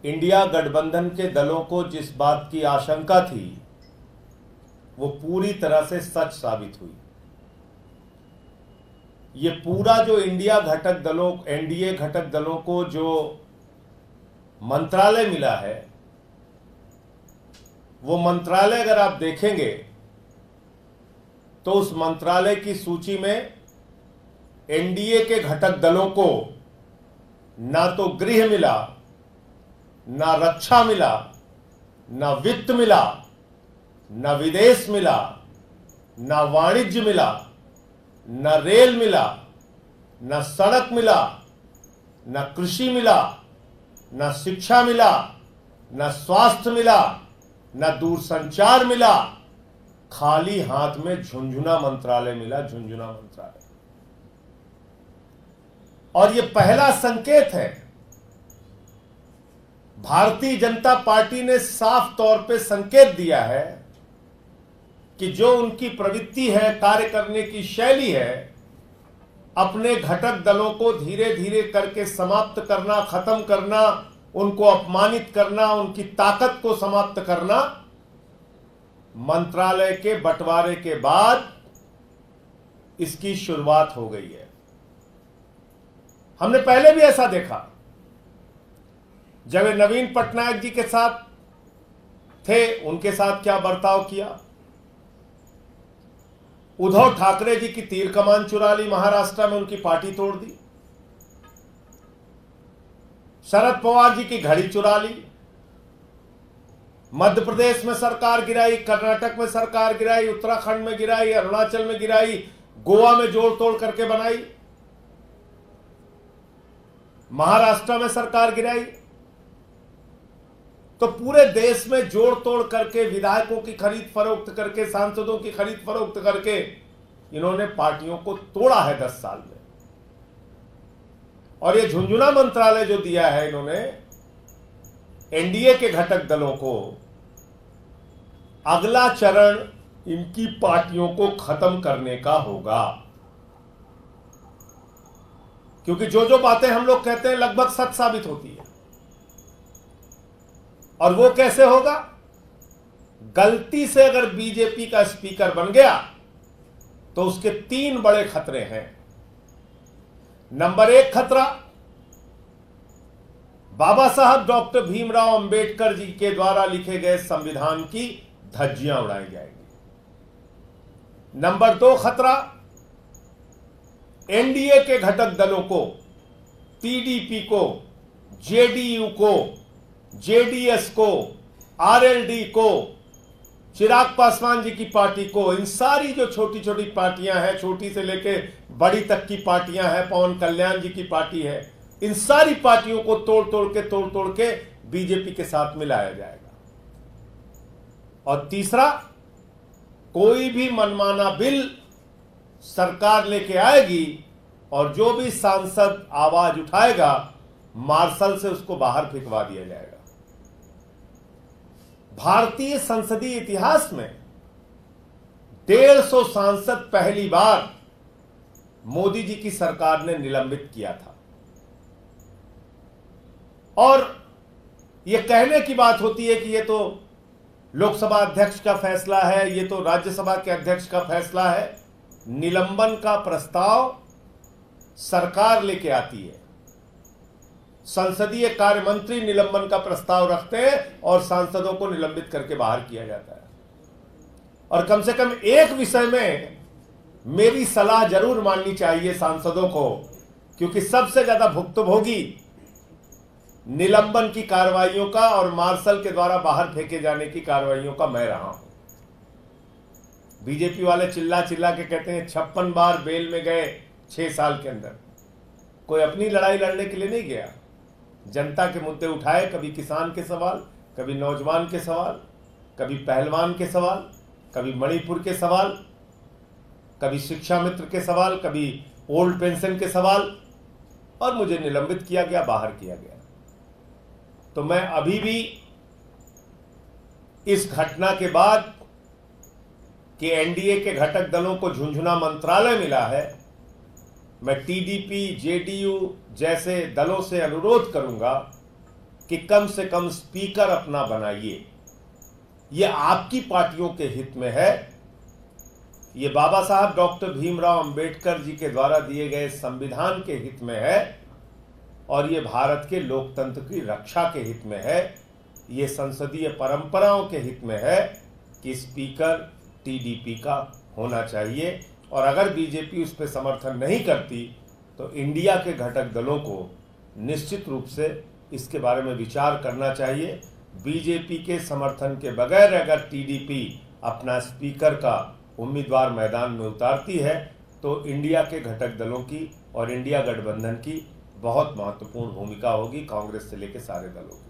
India गठबंधन के दलों को जिस बात की आशंका थी वो पूरी तरह से सच साबित हुई। ये पूरा जो इंडिया घटक दलों, एनडीए घटक दलों को जो मंत्रालय मिला है, वो मंत्रालय अगर आप देखेंगे तो उस मंत्रालय की सूची में एनडीए के घटक दलों को ना तो गृह मिला, ना रक्षा मिला, ना वित्त मिला, ना विदेश मिला, ना वाणिज्य मिला, ना रेल मिला, ना सड़क मिला, ना कृषि मिला, ना शिक्षा मिला, ना स्वास्थ्य मिला, ना दूरसंचार मिला। खाली हाथ में झुंझुना मंत्रालय मिला, झुंझुना मंत्रालय। और यह पहला संकेत है। भारतीय जनता पार्टी ने साफ तौर पे संकेत दिया है कि जो उनकी प्रवृत्ति है, कार्य करने की शैली है, अपने घटक दलों को धीरे धीरे करके समाप्त करना, खत्म करना, उनको अपमानित करना, उनकी ताकत को समाप्त करना, मंत्रालय के बंटवारे के बाद इसकी शुरुआत हो गई है। हमने पहले भी ऐसा देखा। जब वे नवीन पटनायक जी के साथ थे, उनके साथ क्या बर्ताव किया। उद्धव ठाकरे जी की तीर कमान चुरा ली, महाराष्ट्र में उनकी पार्टी तोड़ दी। शरद पवार जी की घड़ी चुरा ली। मध्य प्रदेश में सरकार गिराई, कर्नाटक में सरकार गिराई, उत्तराखंड में गिराई, अरुणाचल में गिराई, गोवा में जोड़ तोड़ करके बनाई, महाराष्ट्र में सरकार गिराई। तो पूरे देश में जोड़ तोड़ करके, विधायकों की खरीद फरोख्त करके, सांसदों की खरीद फरोख्त करके इन्होंने पार्टियों को तोड़ा है 10 साल में। और ये झुंझुना मंत्रालय जो दिया है इन्होंने एनडीए के घटक दलों को, अगला चरण इनकी पार्टियों को खत्म करने का होगा। क्योंकि जो जो बातें हम लोग कहते हैं लगभग सच साबित होती है। और वो कैसे होगा? गलती से अगर बीजेपी का स्पीकर बन गया तो उसके 3 बड़े खतरे हैं। नंबर 1 खतरा, बाबा साहब डॉक्टर भीमराव अंबेडकर जी के द्वारा लिखे गए संविधान की धज्जियां उड़ाई जाएंगी। नंबर 2 खतरा, एनडीए के घटक दलों को, टीडीपी को, जेडीयू को, जेडीएस को, आरएलडी को, चिराग पासवान जी की पार्टी को, इन सारी जो छोटी छोटी पार्टियां हैं, छोटी से लेके बड़ी तक की पार्टियां हैं, पवन कल्याण जी की पार्टी है, इन सारी पार्टियों को तोड़ तोड़ के बीजेपी के साथ मिलाया जाएगा। और तीसरा, कोई भी मनमाना बिल सरकार लेके आएगी और जो भी सांसद आवाज उठाएगा, मार्शल से उसको बाहर फेंकवा दिया जाएगा। भारतीय संसदीय इतिहास में 150 सांसद पहली बार मोदी जी की सरकार ने निलंबित किया था। और यह कहने की बात होती है कि यह तो लोकसभा अध्यक्ष का फैसला है, यह तो राज्यसभा के अध्यक्ष का फैसला है। निलंबन का प्रस्ताव सरकार लेके आती है। संसदीय कार्य मंत्री निलंबन का प्रस्ताव रखते हैं और सांसदों को निलंबित करके बाहर किया जाता है। और कम से कम एक विषय में मेरी सलाह जरूर माननी चाहिए सांसदों को, क्योंकि सबसे ज्यादा भुक्तभोगी निलंबन की कार्रवाइयों का और मार्शल के द्वारा बाहर फेंके जाने की कार्रवाइयों का मैं रहा हूं। बीजेपी वाले चिल्ला चिल्ला के कहते हैं 56 बार बेल में गए 6 साल के अंदर। कोई अपनी लड़ाई लड़ने के लिए नहीं गया, जनता के मुद्दे उठाए। कभी किसान के सवाल, कभी नौजवान के सवाल, कभी पहलवान के सवाल, कभी मणिपुर के सवाल, कभी शिक्षा मित्र के सवाल, कभी ओल्ड पेंशन के सवाल, और मुझे निलंबित किया गया, बाहर किया गया। तो मैं अभी भी इस घटना के बाद कि एनडीए के घटक दलों को झुंझुना मंत्रालय मिला है, मैं टीडीपी, जेडीयू जैसे दलों से अनुरोध करूंगा कि कम से कम स्पीकर अपना बनाइए। ये आपकी पार्टियों के हित में है, ये बाबा साहब डॉक्टर भीमराव अंबेडकर जी के द्वारा दिए गए संविधान के हित में है और ये भारत के लोकतंत्र की रक्षा के हित में है। ये संसदीय परंपराओं के हित में है कि स्पीकर टीडीपी का होना चाहिए और अगर बीजेपी उस पर समर्थन नहीं करती तो इंडिया के घटक दलों को निश्चित रूप से इसके बारे में विचार करना चाहिए। बीजेपी के समर्थन के बगैर अगर टीडीपी अपना स्पीकर का उम्मीदवार मैदान में उतारती है तो इंडिया के घटक दलों की और इंडिया गठबंधन की बहुत महत्वपूर्ण भूमिका होगी, कांग्रेस से लेकर सारे दलों की।